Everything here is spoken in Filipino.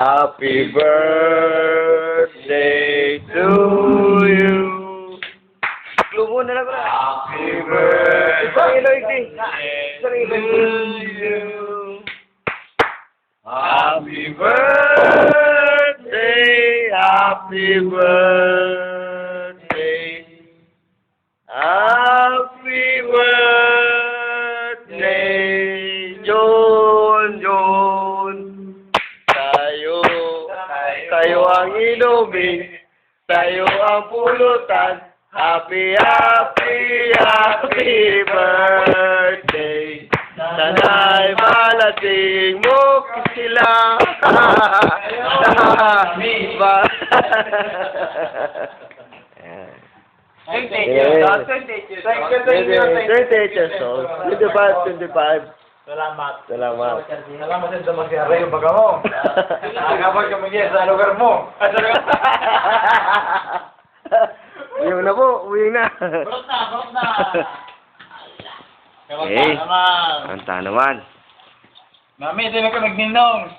Happy birthday to you. Lumo na lang ko na. Happy birthday to you. Happy birthday, happy birthday. Happy birthday, John. Tayo ang inumin, tayo ang pulutan. Happy birthday. Sana'y malating mo sila. Salamat. Salamat. Salamat din sa mag-iara yung baga mo. Nakakapag ka mag-iara sa lugar mo. Uwi na po, uwi na. Brot na. Kanta naman. Mami, di na ka nagninong.